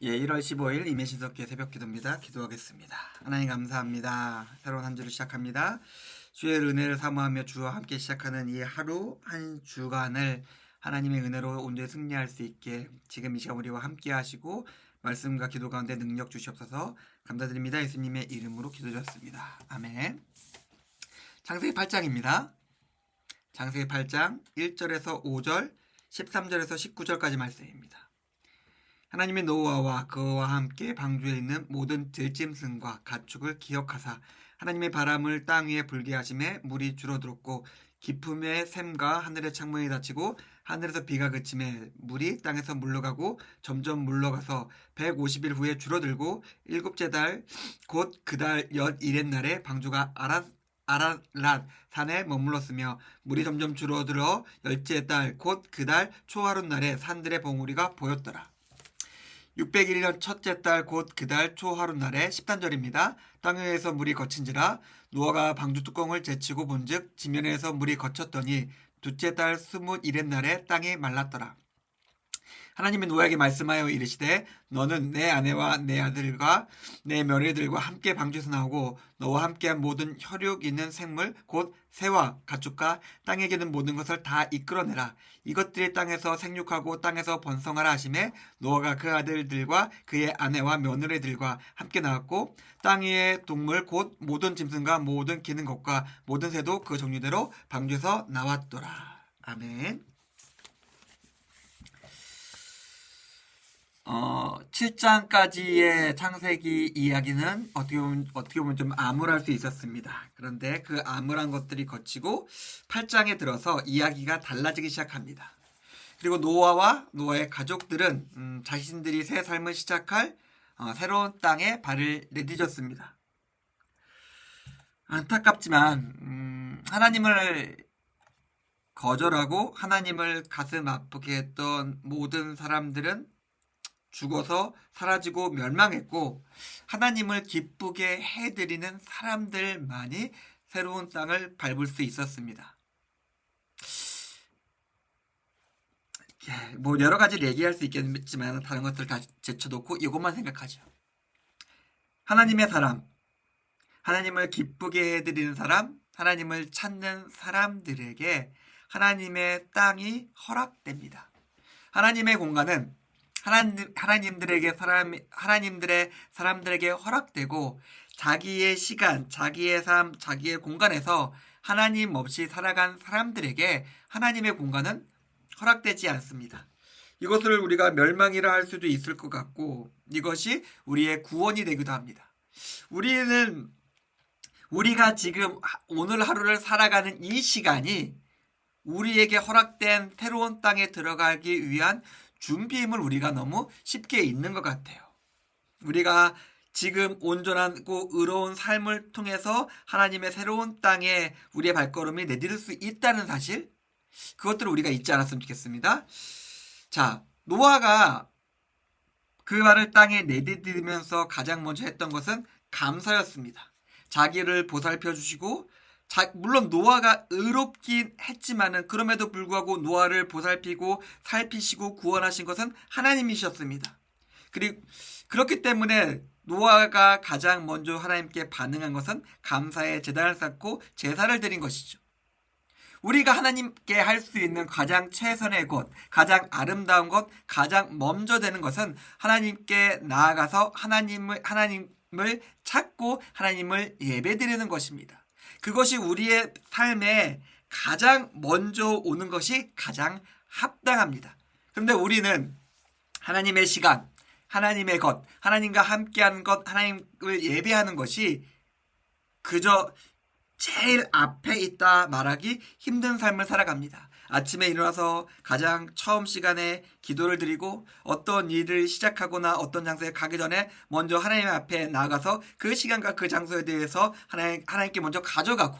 예, 1월 15일 임해신석교회 새벽기도입니다. 기도하겠습니다. 하나님 감사합니다. 새로운 한 주를 시작합니다. 주의 은혜를 사모하며 주와 함께 시작하는 이 하루 한 주간을 하나님의 은혜로 온전히 승리할 수 있게 지금 이 시간 우리와 함께 하시고 말씀과 기도 가운데 능력 주시옵소서. 감사드립니다. 예수님의 이름으로 기도드렸습니다. 아멘. 창세기 8장입니다. 창세기 8장 1절에서 5절, 13절에서 19절까지 말씀입니다. 하나님의 노아와 그와 함께 방주에 있는 모든 들짐승과 가축을 기억하사 하나님의 바람을 땅 위에 불게 하심에 물이 줄어들었고 깊음의 샘과 하늘의 창문이 닫히고 하늘에서 비가 그침에 물이 땅에서 물러가고 점점 물러가서 150일 후에 줄어들고 일곱째 달 곧 그 달 엿일의 날에 방주가 아랏 산에 머물렀으며 물이 점점 줄어들어 열째 달 곧 그 달 초하룻 날에 산들의 봉우리가 보였더라. 601년 첫째 달 곧 그 달 초하룻 날에 13절입니다. 땅 위에서 물이 거친지라 노아가 방주 뚜껑을 제치고 본즉 지면에서 물이 거쳤더니 둘째 달 21의 날에 땅이 말랐더라. 하나님이 노아에게 말씀하여 이르시되 너는 내 아내와 내 아들과 내 며느리들과 함께 방주에서 나오고 너와 함께한 모든 혈육 있는 생물 곧 새와 가축과 땅에 기는 모든 것을 다 이끌어내라. 이것들이 땅에서 생육하고 땅에서 번성하라 하시매 노아가 그 아들들과 그의 아내와 며느리들과 함께 나왔고 땅 위의 동물 곧 모든 짐승과 모든 기는 것과 모든 새도 그 종류대로 방주에서 나왔더라. 아멘. 7장까지의 창세기 이야기는 어떻게 보면 좀 암울할 수 있었습니다. 그런데 그 암울한 것들이 거치고 8장에 들어서 이야기가 달라지기 시작합니다. 그리고 노아와 노아의 가족들은 자신들이 새 삶을 시작할 새로운 땅에 발을 내디뎠습니다. 안타깝지만 하나님을 거절하고 하나님을 가슴 아프게 했던 모든 사람들은 죽어서 사라지고 멸망했고 하나님을 기쁘게 해드리는 사람들만이 새로운 땅을 밟을 수 있었습니다. 뭐 여러 가지를 얘기할 수 있겠지만 다른 것들 다 제쳐놓고 이것만 생각하죠. 하나님의 사람, 하나님을 기쁘게 해드리는 사람, 하나님을 찾는 사람들에게 하나님의 땅이 허락됩니다. 하나님의 공간은 하나님들의 사람들에게 허락되고 자기의 시간, 자기의 삶, 자기의 공간에서 하나님 없이 살아간 사람들에게 하나님의 공간은 허락되지 않습니다. 이것을 우리가 멸망이라 할 수도 있을 것 같고 이것이 우리의 구원이 되기도 합니다. 우리가 지금 오늘 하루를 살아가는 이 시간이 우리에게 허락된 새로운 땅에 들어가기 위한 준비임을 우리가 너무 쉽게 잊는 것 같아요. 우리가 지금 온전하고 의로운 삶을 통해서 하나님의 새로운 땅에 우리의 발걸음이 내디딜 수 있다는 사실, 그것들을 우리가 잊지 않았으면 좋겠습니다. 자, 노아가 그 말을 땅에 내디디면서 가장 먼저 했던 것은 감사였습니다. 자기를 보살펴 주시고 물론 노아가 의롭긴 했지만은 그럼에도 불구하고 노아를 보살피고 살피시고 구원하신 것은 하나님이셨습니다. 그리고 그렇기 때문에 노아가 가장 먼저 하나님께 반응한 것은 감사의 제단을 쌓고 제사를 드린 것이죠. 우리가 하나님께 할 수 있는 가장 최선의 것, 가장 아름다운 것, 가장 먼저 되는 것은 하나님께 나아가서 하나님을 찾고 하나님을 예배드리는 것입니다. 그것이 우리의 삶에 가장 먼저 오는 것이 가장 합당합니다. 그런데 우리는 하나님의 시간, 하나님의 것, 하나님과 함께하는 것, 하나님을 예배하는 것이 그저 제일 앞에 있다 말하기 힘든 삶을 살아갑니다. 아침에 일어나서 가장 처음 시간에 기도를 드리고 어떤 일을 시작하거나 어떤 장소에 가기 전에 먼저 하나님 앞에 나가서 그 시간과 그 장소에 대해서 하나님께 먼저 가져가고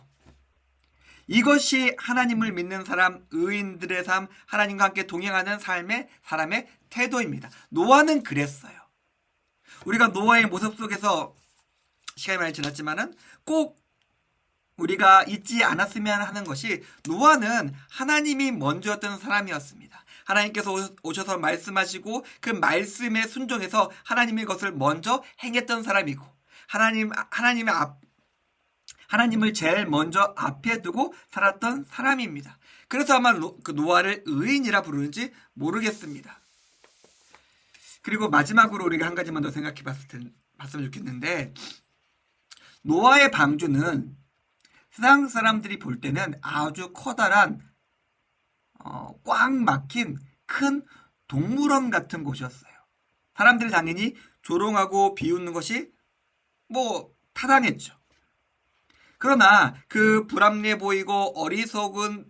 이것이 하나님을 믿는 사람, 의인들의 삶, 하나님과 함께 동행하는 사람의 태도입니다. 노아는 그랬어요. 우리가 노아의 모습 속에서 시간이 많이 지났지만은 꼭 우리가 잊지 않았으면 하는 것이 노아는 하나님이 먼저였던 사람이었습니다. 하나님께서 오셔서 말씀하시고 그 말씀에 순종해서 하나님의 것을 먼저 행했던 사람이고 하나님을 제일 먼저 앞에 두고 살았던 사람입니다. 그래서 아마 그 노아를 의인이라 부르는지 모르겠습니다. 그리고 마지막으로 우리가 한 가지만 더 생각해 봤으면 좋겠는데, 노아의 방주는 세상 사람들이 볼 때는 아주 커다란 꽉 막힌 큰 동물원 같은 곳이었어요. 사람들이 당연히 조롱하고 비웃는 것이 타당했죠. 그러나 그 불합리해 보이고 어리석은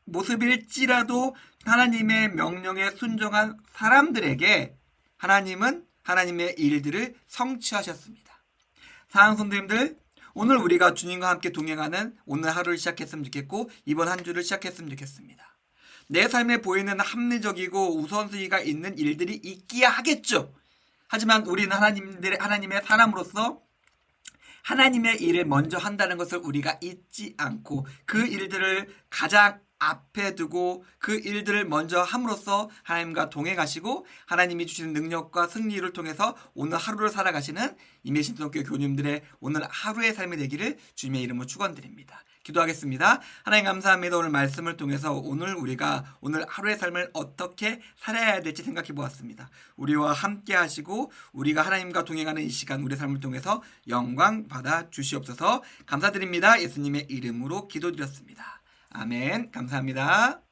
모습일지라도 하나님의 명령에 순종한 사람들에게 하나님은 하나님의 일들을 성취하셨습니다. 사랑하는 성도님들, 오늘 우리가 주님과 함께 동행하는 오늘 하루를 시작했으면 좋겠고 이번 한 주를 시작했으면 좋겠습니다. 내 삶에 보이는 합리적이고 우선순위가 있는 일들이 있기야 하겠죠. 하지만 우리는 하나님의 사람으로서 하나님의 일을 먼저 한다는 것을 우리가 잊지 않고 그 일들을 가장 앞에 두고 그 일들을 먼저 함으로써 하나님과 동행하시고 하나님이 주시는 능력과 승리를 통해서 오늘 하루를 살아가시는 임예신통교회 교우님들의 오늘 하루의 삶이 되기를 주님의 이름으로 축원드립니다. 기도하겠습니다. 하나님 감사합니다. 오늘 말씀을 통해서 우리가 오늘 하루의 삶을 어떻게 살아야 될지 생각해 보았습니다. 우리와 함께 하시고 우리가 하나님과 동행하는 이 시간 우리의 삶을 통해서 영광 받아 주시옵소서. 감사드립니다. 예수님의 이름으로 기도드렸습니다. 아멘. 감사합니다.